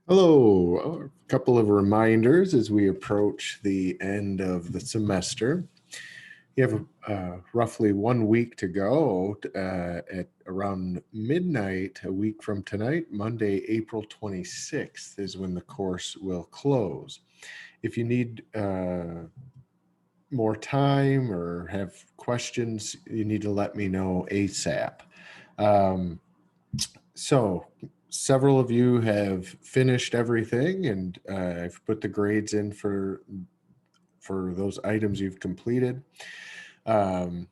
Hello. A couple of reminders as we approach the end of the semester. You have roughly 1 week to go at around midnight, a week from tonight, Monday, April 26th is when the course will close. If you need more time or have questions, you need to let me know ASAP. Um, so several of you have finished everything, and I've put the grades in for those items you've completed. Um,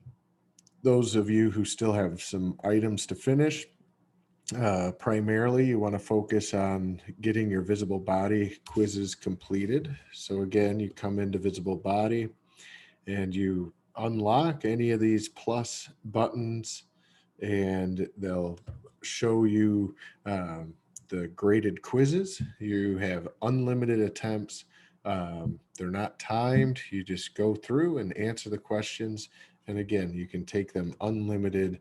those of you who still have some items to finish, primarily you want to focus on getting your visible body quizzes completed. So again, you come into visible body and you unlock any of these plus buttons, and they'll show you the graded quizzes. You have unlimited attempts. They're not timed. You just go through and answer the questions. And again, you can take them unlimited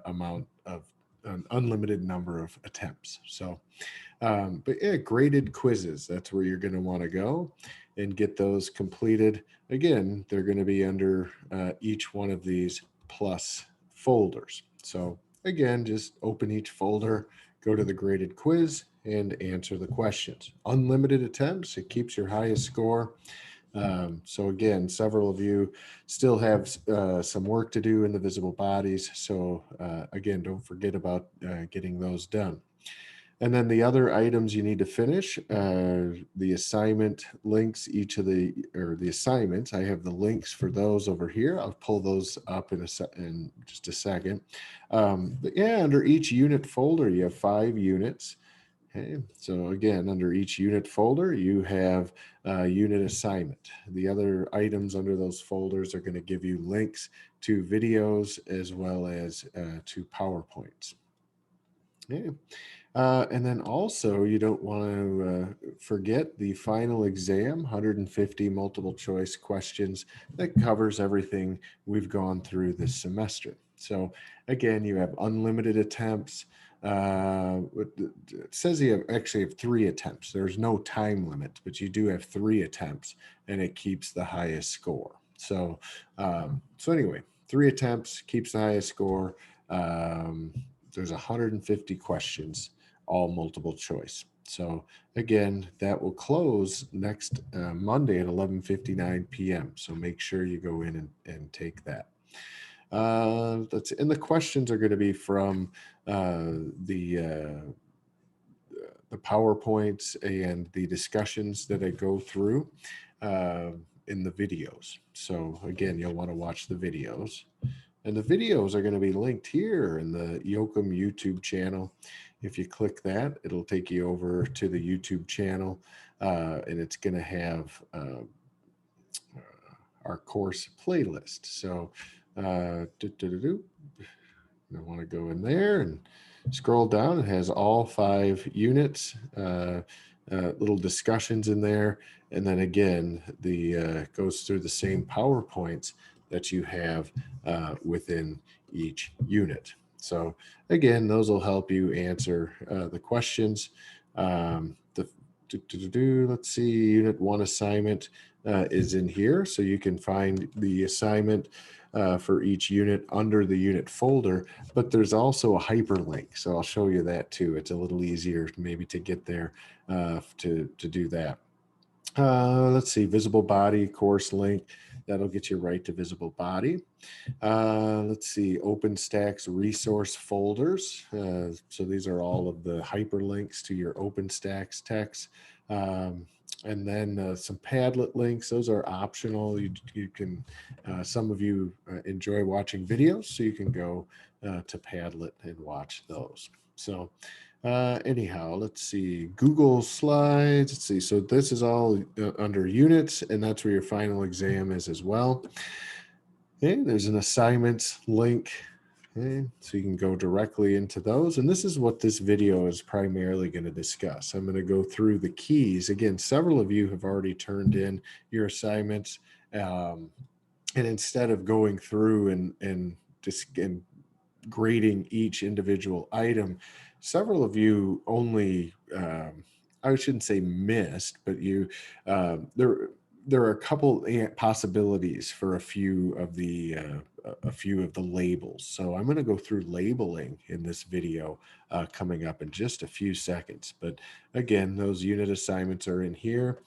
amount of an unlimited number of attempts. So, but yeah, graded quizzes, that's where you're going to want to go and get those completed. Again, they're going to be under each one of these plus folders. So again, just open each folder, go to the graded quiz, and answer the questions. Unlimited attempts, it keeps your highest score. So again, several of you still have some work to do in the visible bodies. So again, don't forget about getting those done. And then the other items you need to finish, the assignment links, the assignments. I have the links for those over here. I'll pull those up in just a second. But yeah, under each unit folder, you have 5 units. Okay, so again, under each unit folder, you have a unit assignment. The other items under those folders are going to give you links to videos as well as to PowerPoints. Okay. And then also, you don't want to forget the final exam, 150 multiple choice questions that covers everything we've gone through this semester. So again, you have unlimited attempts. It says you actually have 3 attempts. There's no time limit, but you do have 3 attempts, and it keeps the highest score. So, so anyway, 3 attempts keeps the highest score. There's 150 questions, all multiple choice. So again, that will close next Monday at 11:59 p.m. So make sure you go in and take that. And the questions are going to be from the PowerPoints and the discussions that I go through in the videos. So again, you'll want to watch the videos. And the videos are going to be linked here in the Yoakum YouTube channel. If you click that, it'll take you over to the YouTube channel, and it's going to have our course playlist. So I want to go in there and scroll down. It has all 5 units, little discussions in there. And then again, the goes through the same PowerPoints that you have within each unit. So again, those will help you answer the questions. Let's see, Unit 1 assignment is in here. So you can find the assignment for each unit under the unit folder, but there's also a hyperlink. So I'll show you that too. It's a little easier maybe to get there to do that. Let's see, visible body course link. That'll get you right to visible body. Let's see, OpenStax resource folders. So these are all of the hyperlinks to your OpenStax text. And then some Padlet links. Those are optional. You can, some of you enjoy watching videos, so you can go to Padlet and watch those. So anyhow, let's see, Google Slides. Let's see, so this is all under units, and that's where your final exam is as well. Okay, there's an assignments link. Okay, so you can go directly into those. And this is what this video is primarily going to discuss. I'm going to go through the keys. Again, several of you have already turned in your assignments. And instead of going through and grading each individual item, several of you only I shouldn't say missed, but there there are a couple possibilities for a few of the labels. So I'm going to go through labeling in this video coming up in just a few seconds. But again, those unit assignments are in here.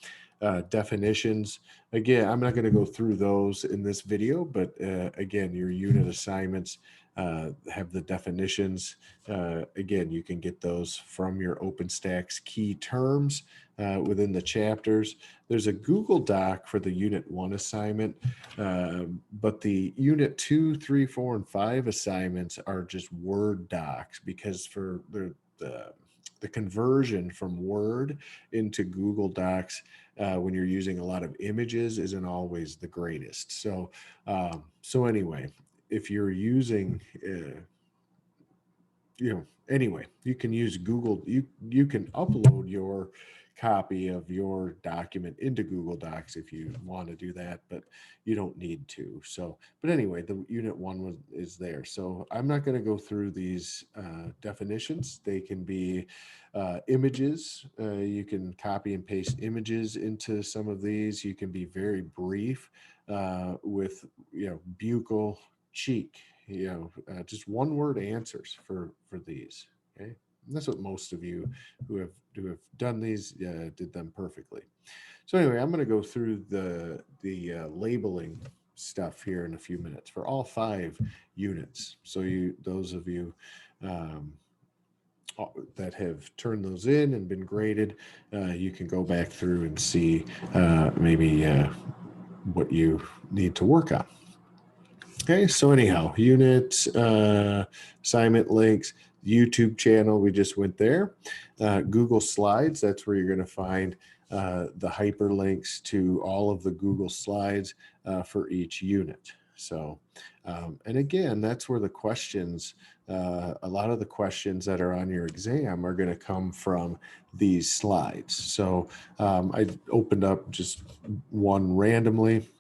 Definitions. Again, I'm not going to go through those in this video, but again, your unit assignments have the definitions. Again, you can get those from your OpenStax key terms within the chapters. There's a Google Doc for the Unit 1 assignment, but the Unit 2, 3, 4, and 5 assignments are just Word docs because for the conversion from Word into Google Docs when you're using a lot of images isn't always the greatest. So anyway, if you're using anyway, you can use Google. You can upload your copy of your document into Google Docs if you want to do that, but you don't need to. So, but anyway, the Unit 1 is there. So I'm not going to go through these definitions. They can be images. You can copy and paste images into some of these. You can be very brief with buccal cheek, just one word answers for these. Okay, and that's what most of you who have done these did them perfectly. So anyway, I'm going to go through the labeling stuff here in a few minutes for all 5 units. So those of you that have turned those in and been graded, you can go back through and see maybe what you need to work on. Okay, so anyhow, unit assignment links, YouTube channel, we just went there. Google Slides, that's where you're going to find the hyperlinks to all of the Google Slides for each unit. So, and again, that's where the questions, a lot of the questions that are on your exam are going to come from these slides. So I opened up just one randomly.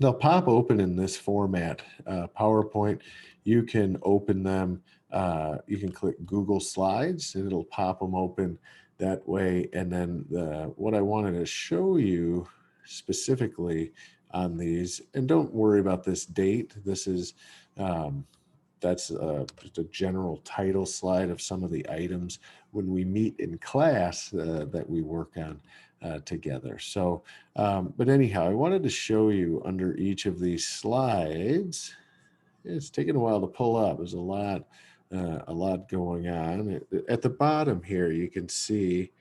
They'll pop open in this format. PowerPoint, you can open them. You can click Google Slides and it'll pop them open that way. And then what I wanted to show you specifically on these, and don't worry about this date. This is, that's just a general title slide of some of the items when we meet in class that we work on together. So, but anyhow, I wanted to show you under each of these slides. It's taken a while to pull up. There's a lot going on. At the bottom here, you can see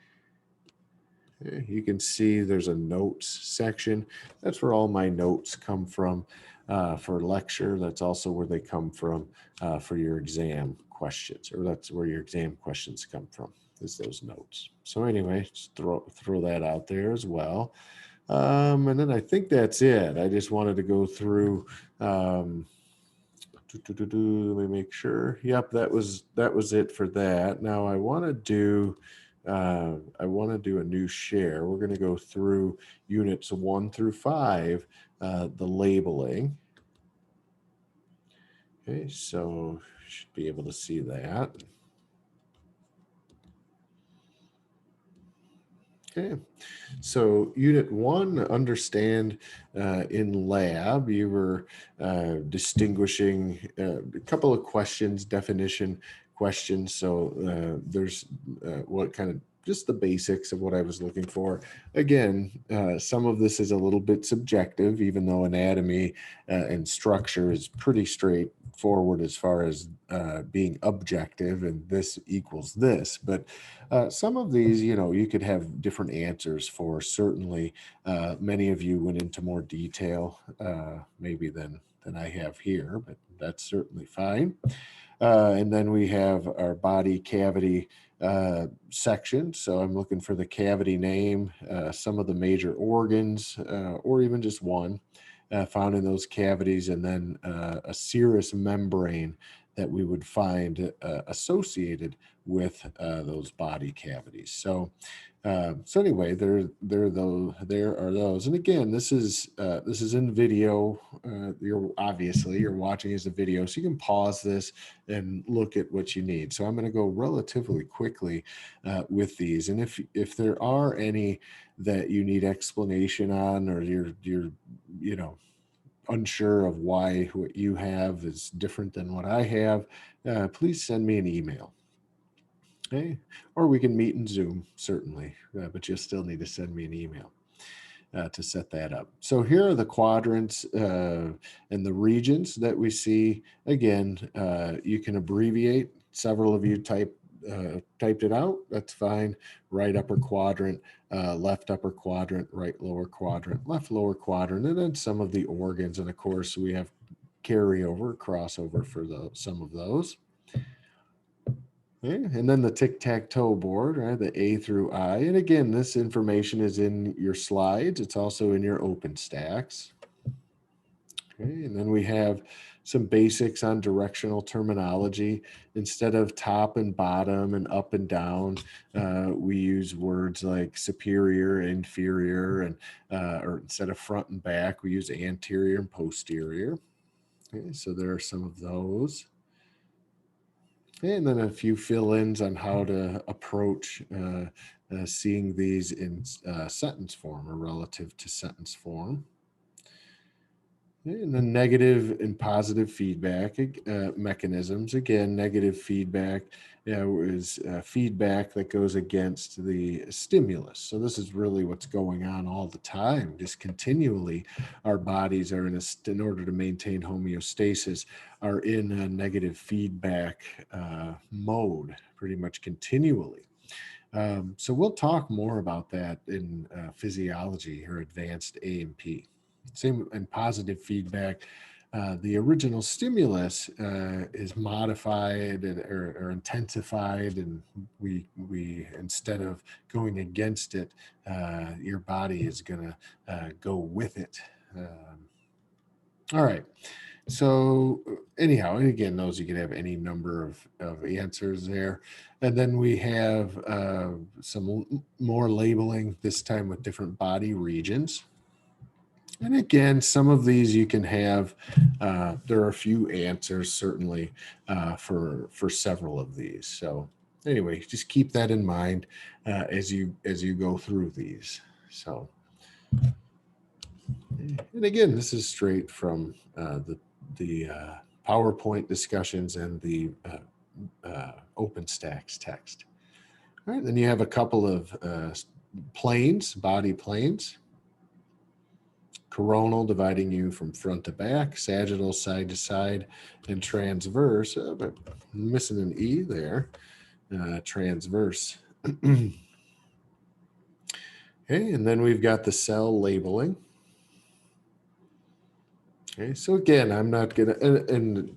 there's a notes section. That's where all my notes come from for lecture. That's also where they come from for your exam questions, or that's where your exam questions come from, is those notes. So anyway, just throw that out there as well. And then I think that's it. I just wanted to go through, let me make sure. Yep, that was it for that. Now I want to do a new share. We're going to go through units 1 through 5, the labeling. Okay, so you should be able to see that. Okay, so unit 1, understand in lab, you were distinguishing a couple of questions, definition questions. So there's what kind of just the basics of what I was looking for. Again, some of this is a little bit subjective, even though anatomy and structure is pretty straightforward as far as being objective, and this equals this. But some of these, you could have different answers for. Certainly, many of you went into more detail, maybe than I have here, but that's certainly fine. And then we have our body cavity section. So I'm looking for the cavity name, some of the major organs, or even just one found in those cavities, and then a serous membrane that we would find associated with those body cavities. So so anyway, there are those. And again, this is in video. You're watching as a video, so you can pause this and look at what you need. So I'm going to go relatively quickly with these. And if there are any that you need explanation on, or you're you know unsure of why what you have is different than what I have, please send me an email. Okay, or we can meet in Zoom, certainly, but you'll still need to send me an email to set that up. So here are the quadrants and the regions that we see. Again, you can abbreviate. Several of you typed it out. That's fine. Right upper quadrant, left upper quadrant, right lower quadrant, left lower quadrant, and then some of the organs. And of course, we have carryover, crossover for some of those. Okay. And then the tic-tac-toe board, right? The A through I. And again, this information is in your slides. It's also in your OpenStacks. Okay. And then we have some basics on directional terminology. Instead of top and bottom and up and down, we use words like superior, inferior, and or instead of front and back, we use anterior and posterior. Okay. So there are some of those. And then a few fill-ins on how to approach seeing these in sentence form or relative to sentence form. And then negative and positive feedback mechanisms. Again, negative feedback is feedback that goes against the stimulus. So this is really what's going on all the time. Just continually, our bodies are in order to maintain homeostasis, are in a negative feedback mode pretty much continually. So we'll talk more about that in physiology or advanced A&P. Same in positive feedback. The original stimulus is modified or intensified, and we instead of going against it, your body is going to go with it. All right. So anyhow, and again, those you can have any number of answers there. And then we have some more labeling, this time with different body regions. And again, some of these you can have, there are a few answers certainly for several of these. So anyway, just keep that in mind as you go through these. So, and again, this is straight from the PowerPoint discussions and the OpenStacks text. All right, then you have a couple of planes, body planes. Coronal, dividing you from front to back, sagittal, side to side, and transverse. But I'm missing an E there. Transverse. Okay, and then we've got the cell labeling. Okay, so again, I'm not gonna, and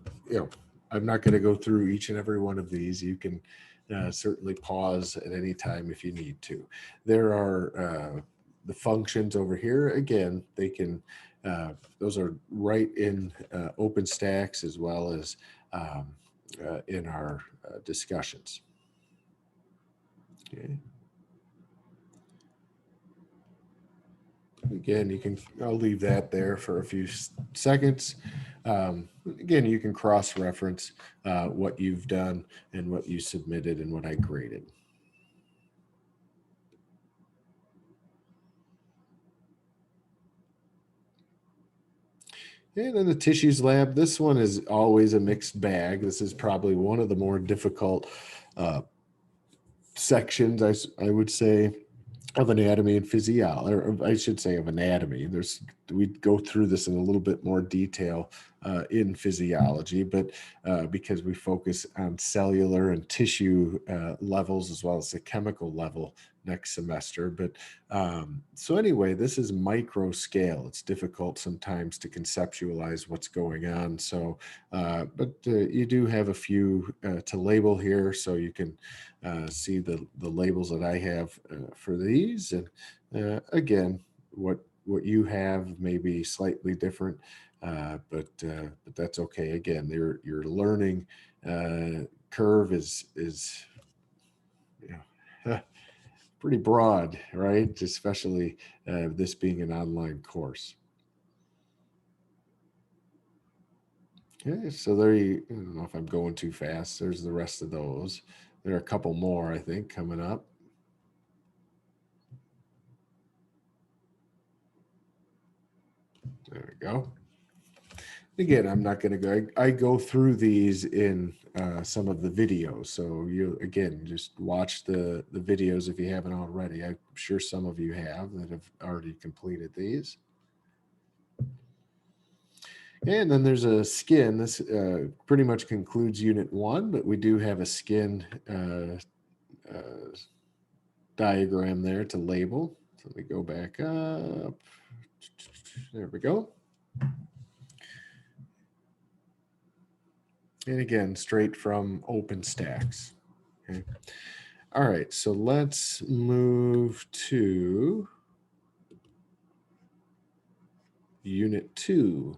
I'm not gonna go through each and every one of these. You can certainly pause at any time if you need to. There are the functions over here. Again, they can, those are right in OpenStacks as well as in our discussions. Okay. Again, I'll leave that there for a few seconds. Again, you can cross-reference what you've done and what you submitted and what I graded. And then the tissues lab, this one is always a mixed bag. This is probably one of the more difficult sections, I would say, of anatomy and physiology, or I should say of anatomy. We go through this in a little bit more detail in physiology, but because we focus on cellular and tissue levels as well as the chemical level next semester. But so anyway, this is micro scale. It's difficult sometimes to conceptualize what's going on. So, but you do have a few to label here, so you can see the labels that I have for these. And again, what you have may be slightly different, but that's okay. Again, your learning curve is pretty broad, right? Especially this being an online course. Okay, so there you, I don't know if I'm going too fast. There's the rest of those. There are a couple more, I think, coming up. There we go. Again, I'm not going to go. I go through these in some of the videos. So you, again, just watch the videos if you haven't already. I'm sure some of you have that have already completed these. And then there's a skin. This pretty much concludes Unit 1, but we do have a skin diagram there to label. So let me go back up. There we go. And again, straight from OpenStax. Okay. All right, so let's move to Unit 2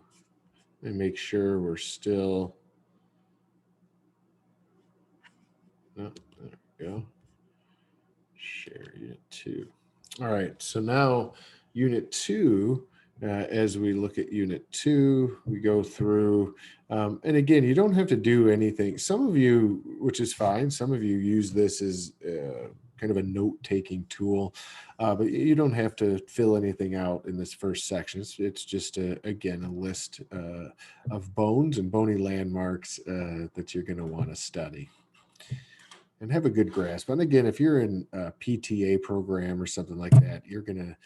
and make sure we're still, oh, there we go. Share Unit 2. All right, so now Unit 2, as we look at Unit 2, we go through, and again, you don't have to do anything. Some of you, which is fine, some of you use this as kind of a note-taking tool, but you don't have to fill anything out in this first section. It's just, again, a list of bones and bony landmarks that you're going to want to study and have a good grasp. And again, if you're in a PTA program or something like that, you're going to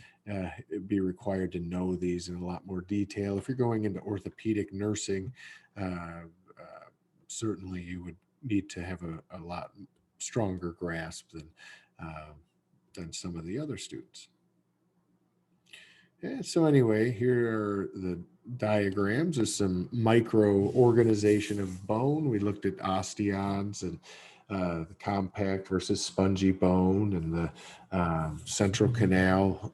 be required to know these in a lot more detail. If you're going into orthopedic nursing, certainly you would need to have a lot stronger grasp than some of the other students. And so anyway, here are the diagrams. There's some micro-organization of bone. We looked at osteons and the compact versus spongy bone and the central canal,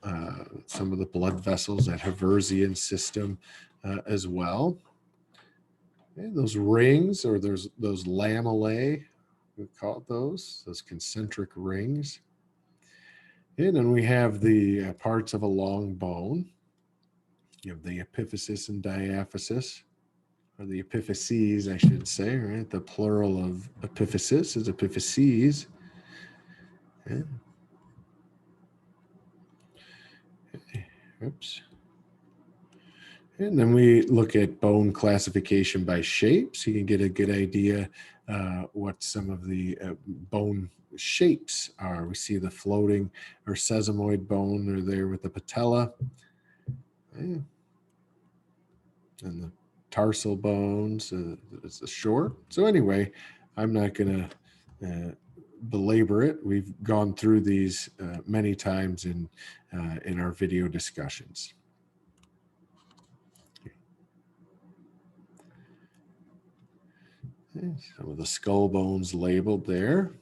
some of the blood vessels, that Haversian system as well. And those rings, or those lamellae, we call those concentric rings. And then we have the parts of a long bone. You have the epiphysis and diaphysis, or the epiphyses, I should say, right? The plural of epiphysis is epiphyses. Okay. Oops. And then we look at bone classification by shape, so you can get a good idea what some of the bone shapes are. We see the floating or sesamoid bone are there with the patella. Okay. And the tarsal bones is the short. So anyway, I'm not going to belabor it. We've gone through these many times in our video discussions. Okay, some of the skull bones labeled there.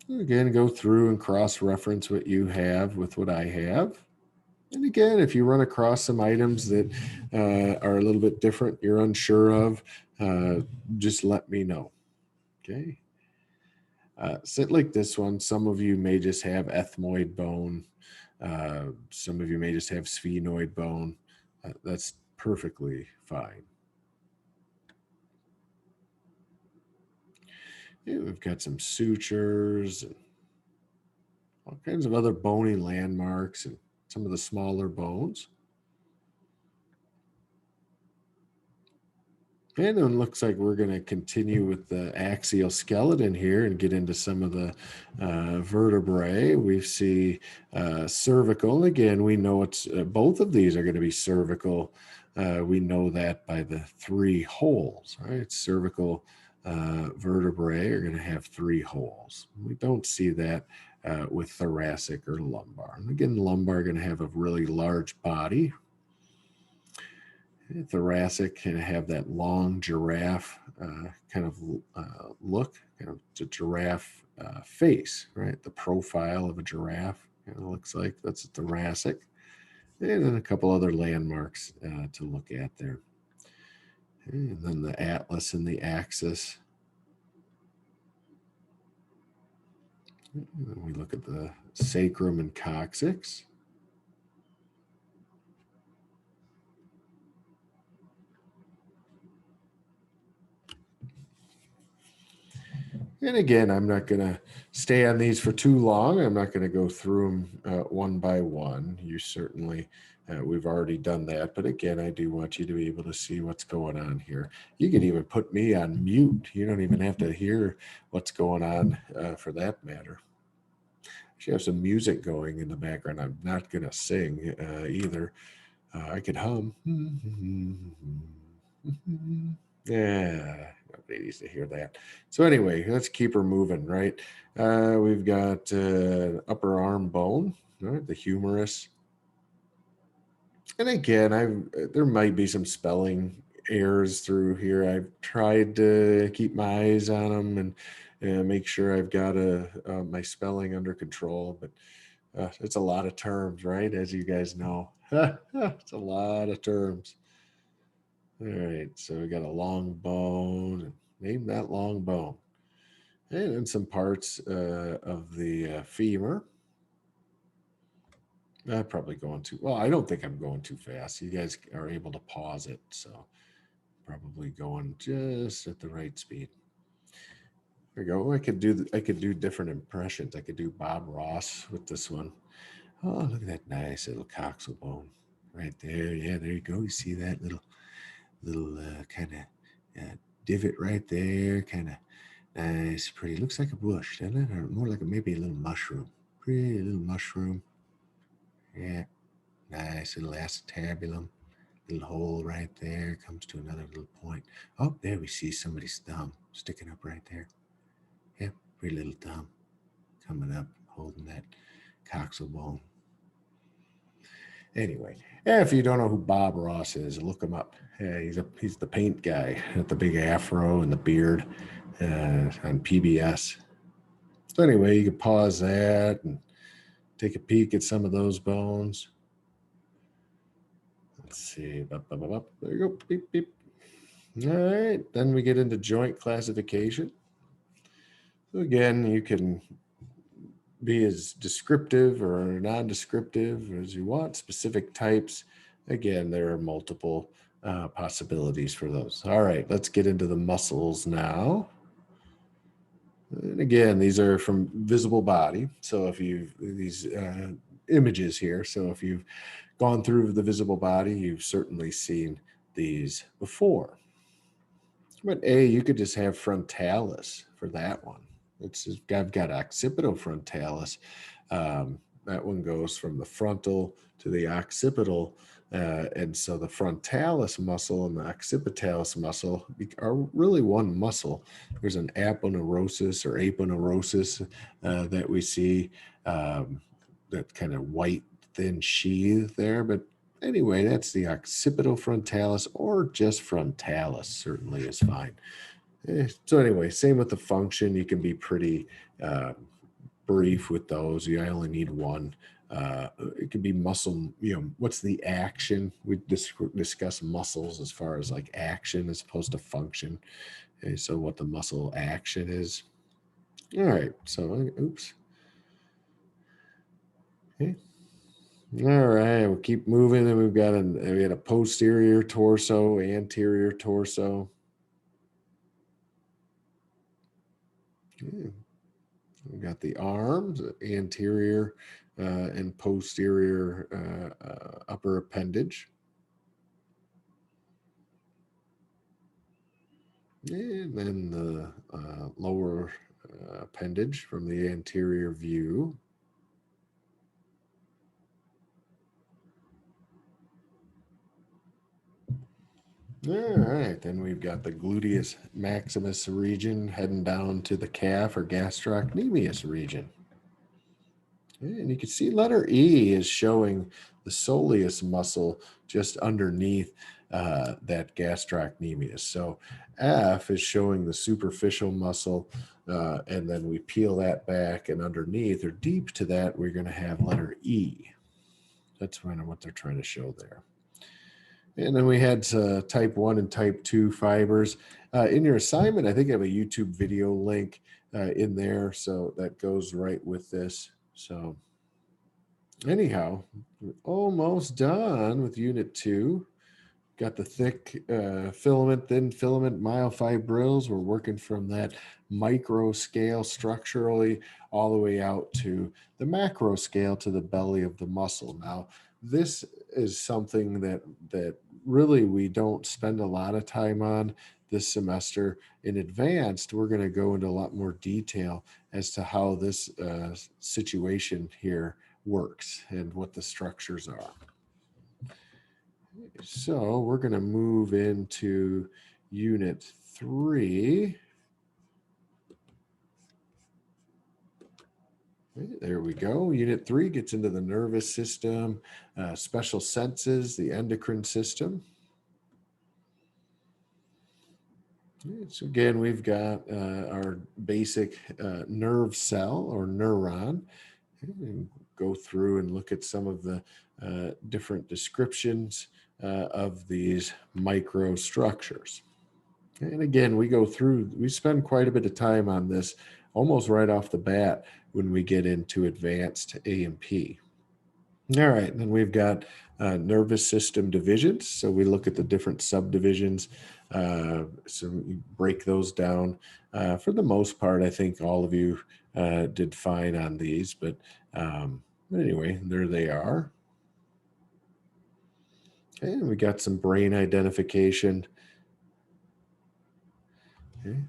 Again, go through and cross-reference what you have with what I have. And again, if you run across some items that are a little bit different, you're unsure of, just let me know. Okay. Sit like this one. Some of you may just have ethmoid bone. Some of you may just have sphenoid bone. That's perfectly fine. Yeah, we've got some sutures and all kinds of other bony landmarks and some of the smaller bones. And it looks like we're going to continue with the axial skeleton here and get into some of the vertebrae. We see cervical. Again, we know it's both of these are going to be cervical. We know that by the 3 holes, right? Cervical vertebrae are going to have 3 holes. We don't see that with thoracic or lumbar. And again, lumbar are going to have a really large body. Thoracic can have that long giraffe kind of look, kind of the giraffe face, right? The profile of a giraffe kind of looks like. That's a thoracic. And then a couple other landmarks to look at there. And then the atlas and the axis. We look at the sacrum and coccyx. And again, I'm not going to stay on these for too long. I'm not going to go through them one by one. You certainly, we've already done that. But again, I do want you to be able to see what's going on here. You can even put me on mute. You don't even have to hear what's going on for that matter. I should have some music going in the background. I'm not going to sing either. I could hum. Yeah, nobody needs to hear that. So anyway, let's keep her moving, right? We've got upper arm bone, right? The humerus. And again, there might be some spelling errors through here. I've tried to keep my eyes on them and make sure I've got my spelling under control, but it's a lot of terms, right? As you guys know, it's a lot of terms. All right, so we got a long bone. Name that long bone. And then some parts of the femur. I'm probably going too well. I don't think I'm going too fast. You guys are able to pause it, so probably going just at the right speed. There we go. I could do different impressions. I could do Bob Ross with this one. Oh, look at that nice little coxal bone right there. Yeah, there you go. You see that little kind of divot right there, kind of nice, pretty. Looks like a bush, doesn't it? Or more like maybe a little mushroom. Pretty little mushroom. Yeah, nice little acetabulum. Little hole right there. Comes to another little point. Oh, there we see somebody's thumb sticking up right there. Yep, pretty little thumb coming up, holding that coxal bone. Anyway, if you don't know who Bob Ross is, look him up. He's the paint guy with the big afro and the beard on PBS. So anyway, you can pause that and take a peek at some of those bones. Let's see. There you go. Beep, beep. All right. Then we get into joint classification. So again, you can be as descriptive or non-descriptive as you want. Specific types. Again, there are multiple possibilities for those. All right, let's get into the muscles now. And again, these are from visible body. So if these images here, so if you've gone through the visible body, you've certainly seen these before. But you could just have frontalis for that one. I've got occipitofrontalis. That one goes from the frontal to the occipital. And so the frontalis muscle and the occipitalis muscle are really one muscle. There's an aponeurosis or aponeurosis that we see, that kind of white, thin sheath there. But anyway, that's the occipitofrontalis or just frontalis certainly is fine. So anyway, same with the function. You can be pretty brief with those. I only need one. It could be muscle, what's the action? We discuss muscles as far as like action as opposed to function. Okay, so what the muscle action is. All right, so oops. Okay. All right, we'll keep moving. And we got a posterior torso, anterior torso. Okay. We got the arms, anterior and posterior upper appendage. And then the lower appendage from the anterior view. All right, then we've got the gluteus maximus region heading down to the calf or gastrocnemius region. And you can see letter E is showing the soleus muscle just underneath that gastrocnemius. So F is showing the superficial muscle, and then we peel that back, and underneath or deep to that, we're going to have letter E. That's kind of what they're trying to show there. And then we had type 1 and type 2 fibers. In your assignment, I think I have a YouTube video link in there, so that goes right with this. So anyhow, we're almost done with Unit 2. Got the thick filament, thin filament, myofibrils. We're working from that micro scale structurally all the way out to the macro scale to the belly of the muscle. Now, this is something that really we don't spend a lot of time on this semester. In advanced, we're going to go into a lot more detail as to how this situation here works and what the structures are. So we're going to move into Unit 3. There we go. Unit 3 gets into the nervous system, special senses, the endocrine system. So again, we've got our basic nerve cell or neuron. And go through and look at some of the different descriptions of these microstructures. And again, we spend quite a bit of time on this almost right off the bat when we get into advanced A&P. All right, and then we've got nervous system divisions. So we look at the different subdivisions. So we break those down. For the most part, I think all of you did fine on these, but anyway, there they are. Okay, and we got some brain identification. Okay.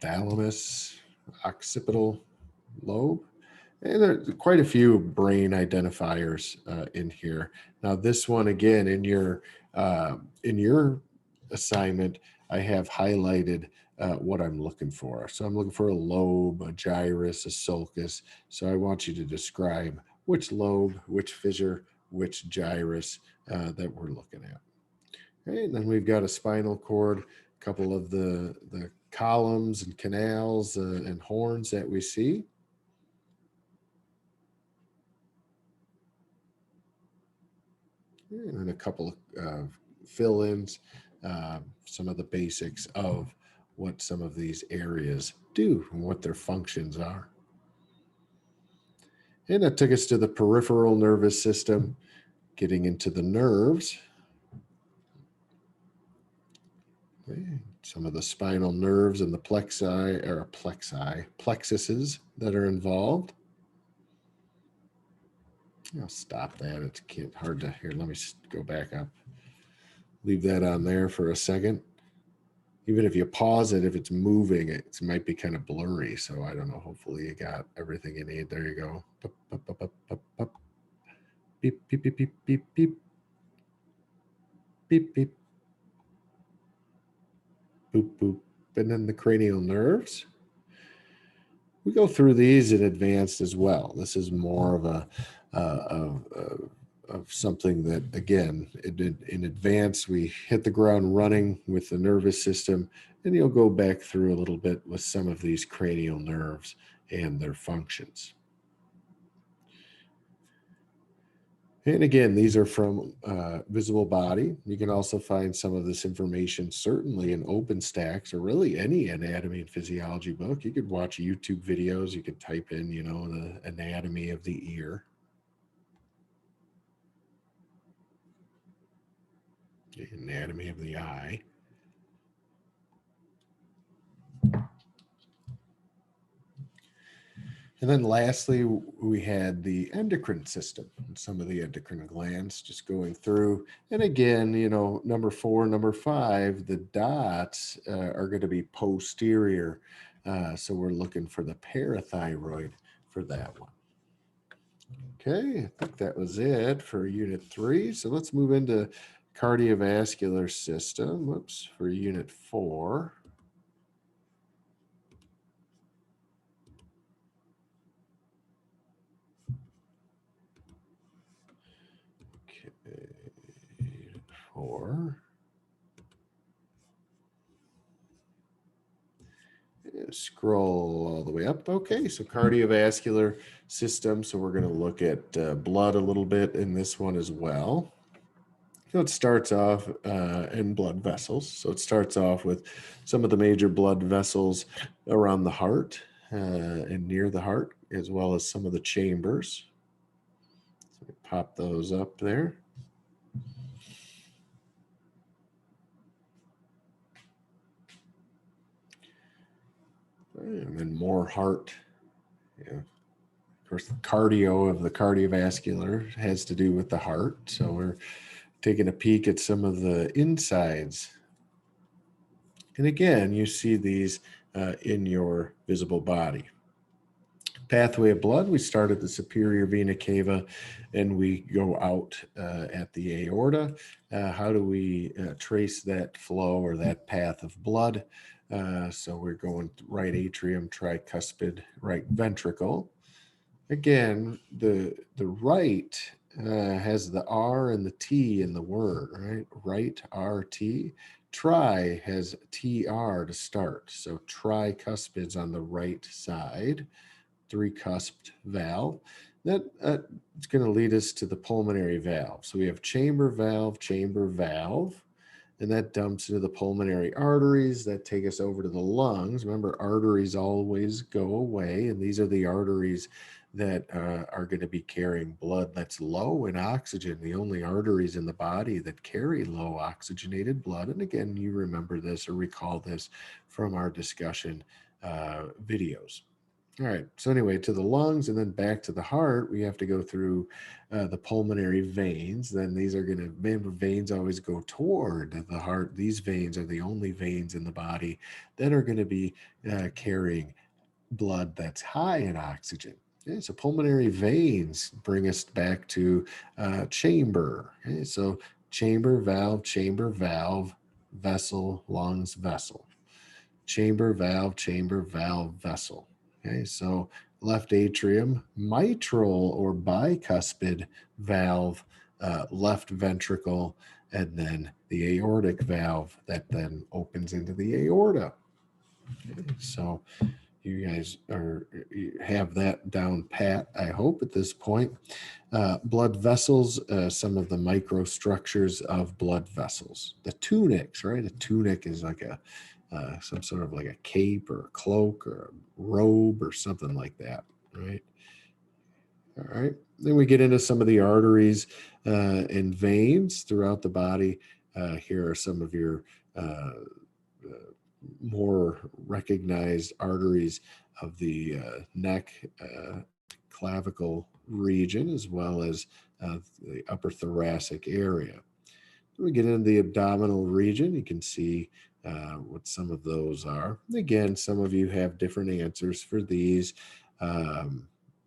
Thalamus, occipital lobe. And there's quite a few brain identifiers in here. Now, this one again in your assignment, I have highlighted what I'm looking for. So I'm looking for a lobe, a gyrus, a sulcus. So I want you to describe which lobe, which fissure, which gyrus that we're looking at. Okay, and then we've got a spinal cord, a couple of the columns and canals and horns that we see. And then a couple of fill-ins, some of the basics of what some of these areas do and what their functions are. And that took us to the peripheral nervous system, getting into the nerves. Okay. Some of the spinal nerves and the plexuses that are involved. I'll stop that. It's hard to hear. Let me go back up. Leave that on there for a second. Even if you pause it, if it's moving, it might be kind of blurry. So I don't know. Hopefully you got everything you need. There you go. Beep, beep, beep, beep, beep, beep. Beep, beep. Boop, boop. And then the cranial nerves. We go through these in advanced as well. This is more of of something that, again, in advance, we hit the ground running with the nervous system, and you'll go back through a little bit with some of these cranial nerves and their functions. And again, these are from Visible Body. You can also find some of this information certainly in OpenStax or really any anatomy and physiology book. You could watch YouTube videos. You could type in, the anatomy of the ear. The anatomy of the eye. And then lastly, we had the endocrine system and some of the endocrine glands just going through. And again, number 4, number 5, the dots are going to be posterior. So we're looking for the parathyroid for that one. Okay, I think that was it for Unit 3. So let's move into cardiovascular system. Whoops, for Unit 4. Unit 4. Scroll all the way up. Okay, so cardiovascular system. So we're going to look at blood a little bit in this one as well. So it starts off in blood vessels. So it starts off with some of the major blood vessels around the heart and near the heart, as well as some of the chambers. So we pop those up there. And then more heart. Yeah. Of course, the cardio of the cardiovascular has to do with the heart. So we're taking a peek at some of the insides. And again, you see these in your visible body. Pathway of blood, we start at the superior vena cava and we go out at the aorta. How do we trace that flow or that path of blood? So we're going right atrium, tricuspid, right ventricle. Again, the right has the R and the T in the word, right? Right, RT. Tri has TR to start. So tricuspid's on the right side, three-cusped valve. That it's going to lead us to the pulmonary valve. So we have chamber valve, and that dumps into the pulmonary arteries that take us over to the lungs. Remember, arteries always go away, and these are the arteries that are going to be carrying blood that's low in oxygen, the only arteries in the body that carry low oxygenated blood. And again, you remember this or recall this from our discussion videos. All right. So anyway, to the lungs and then back to the heart, we have to go through the pulmonary veins. Then these are going to, veins always go toward the heart. These veins are the only veins in the body that are going to be carrying blood that's high in oxygen. Okay, so pulmonary veins bring us back to chamber. Okay, so chamber, valve, vessel, lungs, vessel. Chamber, valve, vessel. Okay, so left atrium, mitral or bicuspid valve, left ventricle, and then the aortic valve that then opens into the aorta. Okay, so you guys have that down pat, I hope, at this point. Blood vessels, some of the microstructures of blood vessels. The tunics, right? A tunic is like some sort of like a cape or a cloak or a robe or something like that, right? All right. Then we get into some of the arteries and veins throughout the body. Here are some of your more recognized arteries of the neck, clavicle region, as well as the upper thoracic area. When we get into the abdominal region, you can see what some of those are. Again, some of you have different answers for these.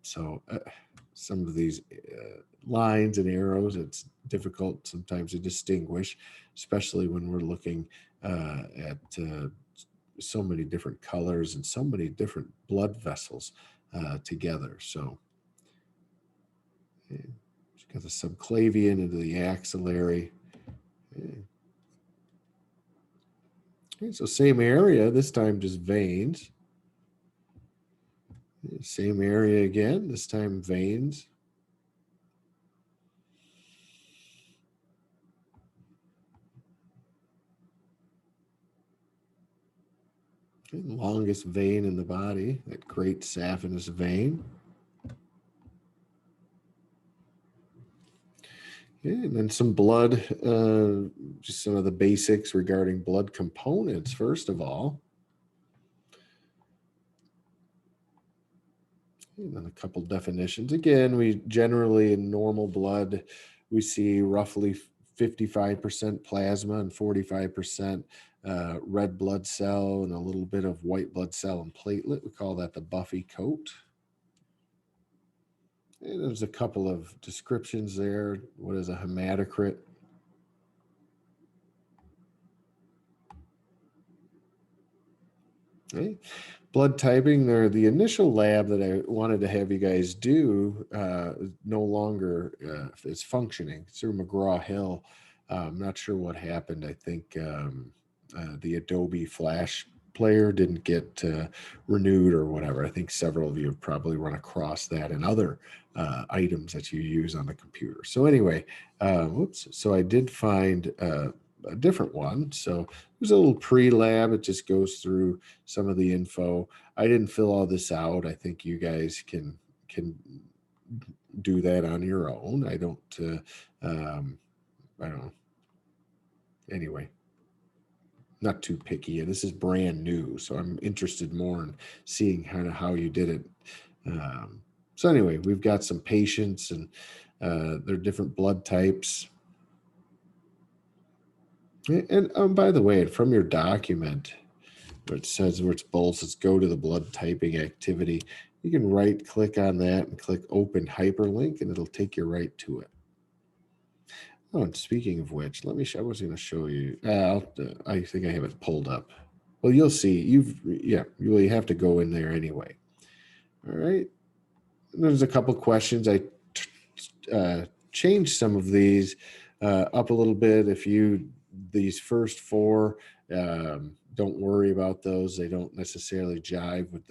So some of these lines and arrows, it's difficult sometimes to distinguish, especially when we're looking at so many different colors and so many different blood vessels together. So got the subclavian into the axillary. Okay, so same area, this time just veins. Same area again, this time veins. Okay, longest vein in the body, that great saphenous vein. Okay, and then some blood, just some of the basics regarding blood components, first of all. And then a couple definitions. Again, we generally in normal blood, we see roughly 55% plasma and 45% red blood cell and a little bit of white blood cell and platelet. We call that the buffy coat. And there's a couple of descriptions there. What is a hematocrit? Okay. Blood typing, there. The initial lab that I wanted to have you guys do no longer is functioning. It's through McGraw-Hill. I'm not sure what happened. I think the Adobe Flash player didn't get renewed or whatever. I think several of you have probably run across that in other items that you use on the computer. So anyway, so I did find a different one. So there's a little pre-lab. It just goes through some of the info. I didn't fill all this out. I think you guys can do that on your own. I don't know. Anyway, not too picky. And this is brand new, so I'm interested more in seeing kind of how you did it. So anyway, we've got some patients, and they're different blood types. And by the way, from your document, where it says where it's bold, says go to the blood typing activity. You can right click on that and click open hyperlink, and it'll take you right to it. Oh, and speaking of which, let me I was going to show you. I think I have it pulled up. Well, you'll see. You have to go in there anyway. All right. There's a couple questions. I changed some of these up a little bit. These first four, don't worry about those. They don't necessarily jive with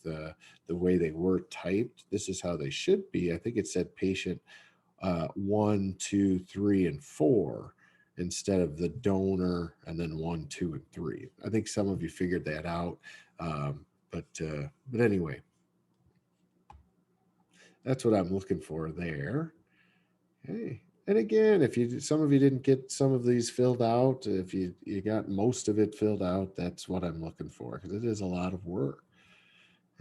the way they were typed. This is how they should be. I think it said patient 1, 2, 3, and 4 instead of the donor and then 1, 2, and 3. I think some of you figured that out, but anyway, that's what I'm looking for there. Okay. And again, if some of you didn't get some of these filled out, if you got most of it filled out, that's what I'm looking for, because it is a lot of work.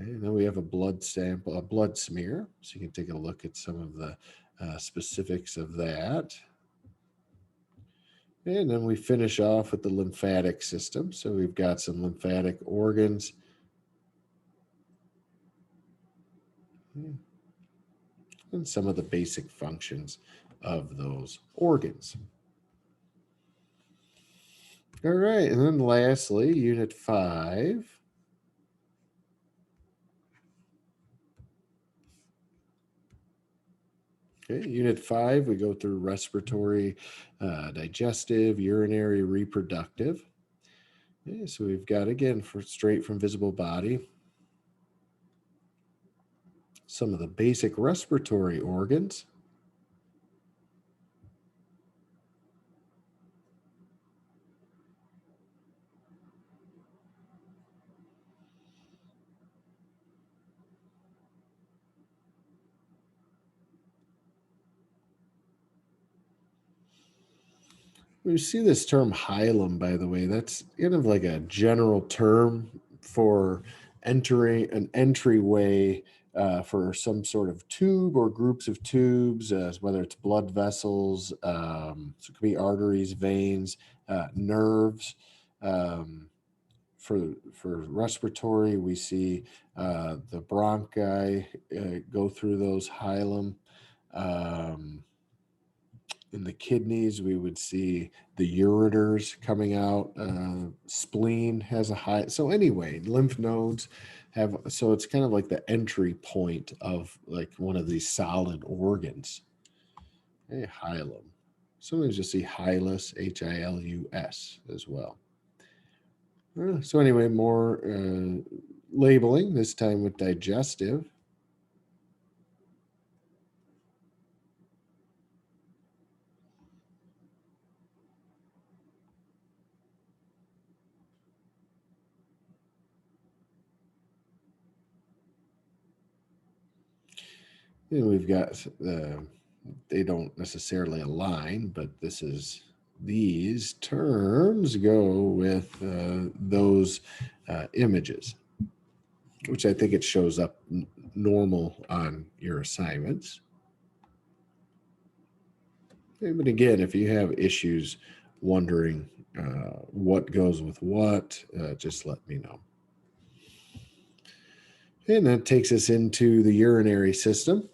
Okay. And then we have a blood sample, a blood smear, so you can take a look at some of the specifics of that. And then we finish off with the lymphatic system. So we've got some lymphatic organs. And some of the basic functions of those organs. All right, and then lastly, Unit 5. Okay, Unit 5, we go through respiratory, digestive, urinary, reproductive. Okay, so we've got, again, straight from visible body, some of the basic respiratory organs. We see this term hilum, by the way. That's kind of like a general term for entering an entryway for some sort of tube or groups of tubes, whether it's blood vessels, so it could be arteries, veins, nerves. For respiratory, we see the bronchi go through those hilum. In the kidneys, we would see the ureters coming out. Spleen has a high. So anyway, lymph nodes have. So it's kind of like the entry point of like one of these solid organs. Okay, hilum. Sometimes you'll see hilus, Hilus, as well. So anyway, more labeling, this time with digestive. And we've got, they don't necessarily align, but these terms go with those images, which I think it shows up normal on your assignments. But again, if you have issues wondering what goes with what, just let me know. And that takes us into the urinary system.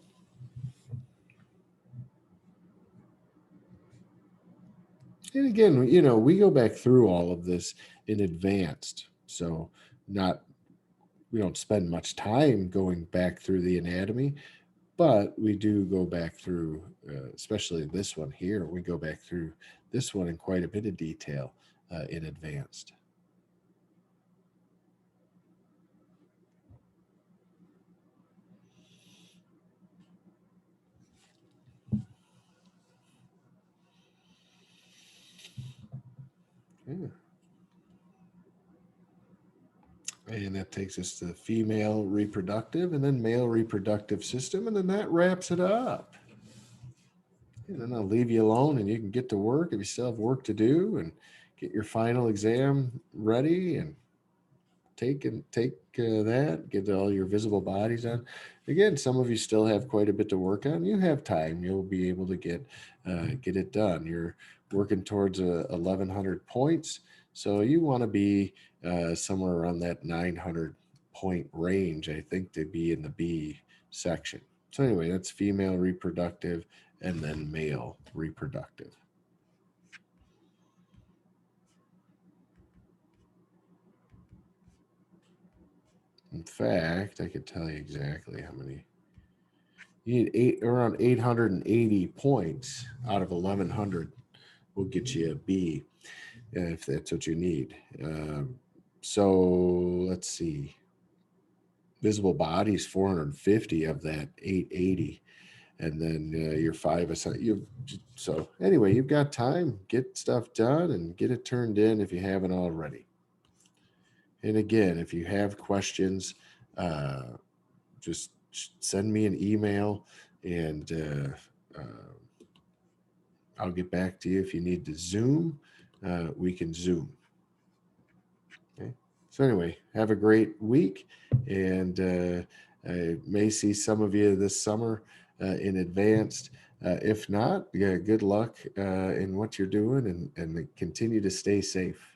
And again, we go back through all of this in advanced. So we don't spend much time going back through the anatomy, but we do go back through, especially this one here, we go back through this one in quite a bit of detail in advanced. Yeah. And that takes us to the female reproductive and then male reproductive system. And then that wraps it up. And then I'll leave you alone and you can get to work if you still have work to do and get your final exam ready and take that, get all your visible bodies on. Again, some of you still have quite a bit to work on. You have time. You'll be able to get it done. You're working towards 1,100 points. So you want to be somewhere around that 900 point range, I think, to be in the B section. So anyway, that's female reproductive and then male reproductive. In fact, I could tell you exactly how many. You need around 880 points out of 1,100 will get you a B if that's what you need. So let's see. Visible bodies 450 of that 880, and then your 5 you. So anyway, you've got time. Get stuff done and get it turned in if you haven't already. And again, if you have questions, just send me an email and I'll get back to you. If you need to Zoom, we can Zoom. Okay. So anyway, have a great week, and I may see some of you this summer in advanced. If not, yeah, good luck in what you're doing, and continue to stay safe.